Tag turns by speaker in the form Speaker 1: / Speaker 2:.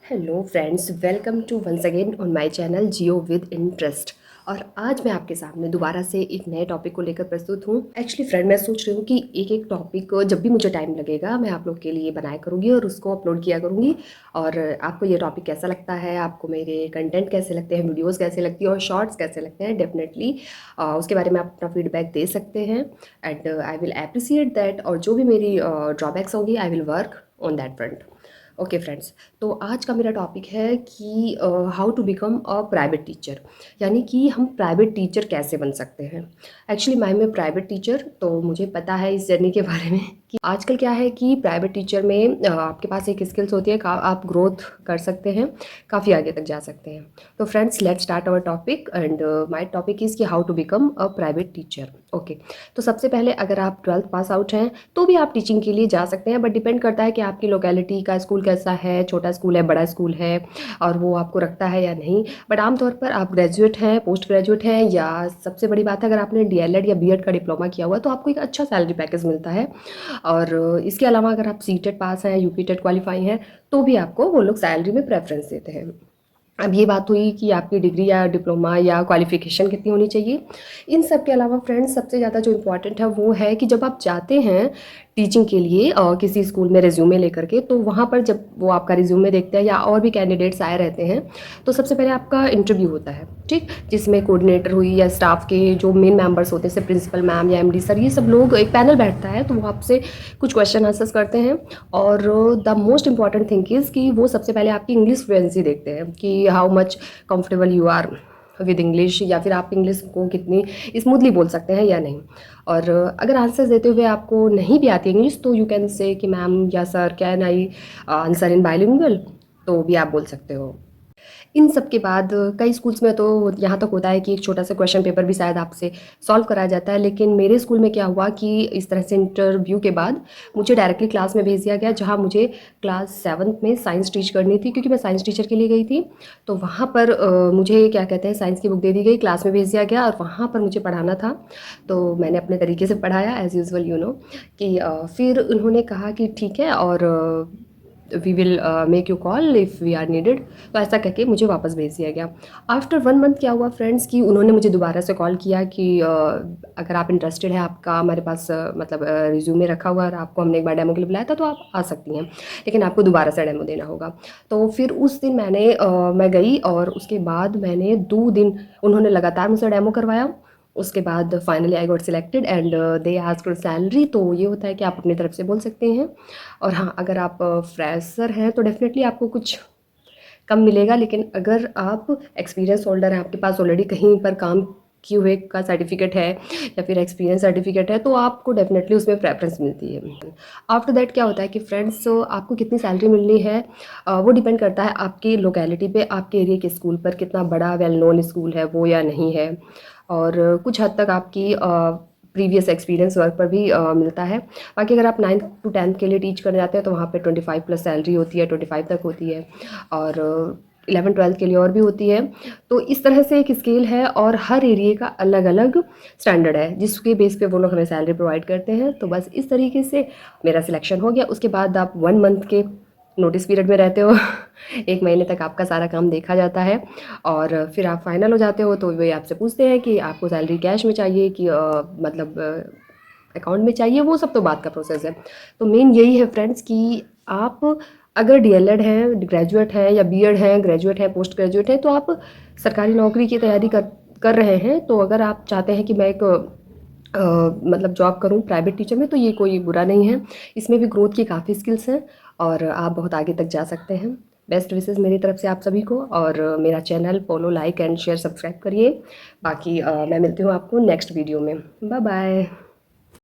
Speaker 1: Hello friends, welcome to once again on my channel Jio with interest. और आज मैं आपके सामने दोबारा से एक नए टॉपिक को लेकर प्रस्तुत हूँ। एक्चुअली फ्रेंड, मैं सोच रही हूँ कि एक एक टॉपिक जब भी मुझे टाइम लगेगा मैं आप लोग के लिए बनाया करूँगी और उसको अपलोड किया करूँगी। और आपको ये टॉपिक कैसा लगता है, आपको मेरे कंटेंट कैसे लगते हैं, वीडियोज़ कैसे लगती हैं और शॉर्ट्स कैसे लगते हैं, डेफिनेटली उसके बारे में आप अपना फीडबैक दे सकते हैं। And I will appreciate that, और जो भी मेरी ड्रॉबैक्स होंगी I will work on that front. Okay friends, तो आज का मेरा टॉपिक है कि how to become a private teacher, यानी कि हम प्राइवेट टीचर कैसे बन सकते हैं। एक्चुअली मैं एम प्राइवेट टीचर, तो मुझे पता है इस जर्नी के बारे में कि आजकल क्या है कि प्राइवेट टीचर में आपके पास एक स्किल्स होती है, आप ग्रोथ कर सकते हैं, काफ़ी आगे तक जा सकते हैं। तो friends, let's start our topic and my topic is कि how to become a private teacher. Okay, तो सबसे पहले अगर आप 12th पास आउट हैं तो भी आप टीचिंग के लिए जा सकते हैं, बट डिपेंड करता है कि आपकी लोकेलिटी का स्कूल कैसा है, छोटा स्कूल है, बड़ा स्कूल है, और वो आपको रखता है या नहीं। बट आमतौर पर आप ग्रेजुएट हैं, पोस्ट ग्रेजुएट हैं, या सबसे बड़ी बात है अगर आपने डीएलएड या बीएड का डिप्लोमा किया हुआ है तो आपको एक अच्छा सैलरी पैकेज मिलता है। और इसके अलावा अगर आप सीटेट पास हैं, यूपी टेट क्वालिफाई हैं, तो भी आपको वो लोग सैलरी में प्रेफरेंस देते हैं। अब ये बात हुई कि आपकी डिग्री या डिप्लोमा या क्वालिफिकेशन कितनी होनी चाहिए। इन सब के अलावा फ्रेंड्स, सबसे ज़्यादा जो इम्पोर्टेंट है वो है कि जब आप जाते हैं टीचिंग के लिए किसी स्कूल में रिज्यूमे लेकर के, तो वहाँ पर जब वो आपका रिज्यूमे देखते हैं या और भी कैंडिडेट्स आए रहते हैं, तो सबसे पहले आपका इंटरव्यू होता है, ठीक, जिसमें कोऑर्डिनेटर हुई या स्टाफ के जो मेन मेंबर्स होते हैं, जैसे प्रिंसिपल मैम या एमडी सर, ये सब लोग, एक पैनल बैठता है, तो वो आपसे कुछ क्वेश्चन आंसर्स करते हैं। और the most important thing is कि वो सबसे पहले आपकी इंग्लिश फ्लुएंसी देखते हैं कि how much comfortable you are with English, या फिर आप इंग्लिश को कितनी स्मूथली बोल सकते हैं या नहीं। और अगर आंसर देते हुए आपको नहीं भी आती इंग्लिश, तो यू कैन से कि मैम या sir, can I answer in bilingual, तो भी आप बोल सकते हो। इन सब के बाद कई स्कूल्स में तो यहाँ तक होता है कि एक छोटा सा क्वेश्चन पेपर भी शायद आपसे सॉल्व कराया जाता है। लेकिन मेरे स्कूल में क्या हुआ कि इस तरह से इंटरव्यू के बाद मुझे डायरेक्टली क्लास में भेज दिया गया, जहाँ मुझे क्लास 7th में साइंस टीच करनी थी, क्योंकि मैं साइंस टीचर के लिए गई थी। तो वहाँ पर मुझे क्या कहते हैं, साइंस की बुक दे दी गई, क्लास में भेज दिया गया और वहाँ पर मुझे पढ़ाना था। तो मैंने अपने तरीके से पढ़ाया एज़ यूजुअल, यू नो, कि फिर उन्होंने कहा कि ठीक है, और we will make you call if we are needed. तो ऐसा करके मुझे वापस भेज दिया गया। आफ्टर 1 मंथ क्या हुआ फ्रेंड्स, कि उन्होंने मुझे दोबारा से कॉल किया कि अगर आप इंटरेस्टेड है, आपका हमारे पास मतलब रिज्यूमे रखा हुआ है और आपको हमने एक बार डेमो के लिए बुलाया था, तो आप आ सकती हैं, लेकिन आपको दोबारा से डेमो देना होगा। तो फिर उस दिन मैं गई, और उसके बाद मैंने 2 दिन उन्होंने लगातार मुझसे डेमो करवाया। उसके बाद finally I got selected and they asked for salary. तो ये होता है कि आप अपनी तरफ से बोल सकते हैं। और हाँ, अगर आप फ्रेशर हैं तो डेफिनेटली आपको कुछ कम मिलेगा, लेकिन अगर आप एक्सपीरियंस होल्डर हैं, आपके पास ऑलरेडी कहीं पर काम किए हुए का सर्टिफिकेट है या फिर एक्सपीरियंस सर्टिफिकेट है, तो आपको डेफिनेटली उसमें प्रेफरेंस मिलती है। आफ्टर दैट क्या होता है कि फ्रेंड्स, आपको कितनी सैलरी मिलनी है वो डिपेंड करता है आपकी लोकेलिटी पे, आपके एरिया के स्कूल पर, कितना बड़ा वेल नोन स्कूल है वो या नहीं है। और कुछ हद तक आपकी प्रीवियस एक्सपीरियंस वर्क पर भी मिलता है। बाकी अगर आप 9th to 10th के लिए टीच करने जाते हैं तो वहाँ पे 25 प्लस सैलरी होती है, 25 तक होती है। और 11th 12th के लिए और भी होती है। तो इस तरह से एक स्केल है, और हर एरिया का अलग अलग स्टैंडर्ड है, जिसके बेस पे वो लोग हमें सैलरी प्रोवाइड करते हैं। तो बस इस तरीके से मेरा सिलेक्शन हो गया। उसके बाद आप 1 मंथ के नोटिस पीरियड में रहते हो। 1 महीने तक आपका सारा काम देखा जाता है, और फिर आप फाइनल हो जाते हो। तो वे आपसे पूछते हैं कि आपको सैलरी कैश में चाहिए कि मतलब अकाउंट में चाहिए, वो सब तो बात का प्रोसेस है। तो मेन यही है फ्रेंड्स कि आप अगर डीएलएड हैं, ग्रेजुएट हैं, या बीएड हैं, ग्रेजुएट हैं, पोस्ट ग्रेजुएट हैं, तो आप सरकारी नौकरी की तैयारी कर रहे हैं। तो अगर आप चाहते हैं कि मैं एक मतलब जॉब करूं प्राइवेट टीचर में, तो ये कोई बुरा नहीं है। इसमें भी ग्रोथ की काफ़ी स्किल्स हैं, और आप बहुत आगे तक जा सकते हैं। बेस्ट विशेज़ मेरी तरफ से आप सभी को, और मेरा channel follow, like and share, subscribe करिए। बाकी मैं मिलती हूँ आपको नेक्स्ट वीडियो में। Bye bye.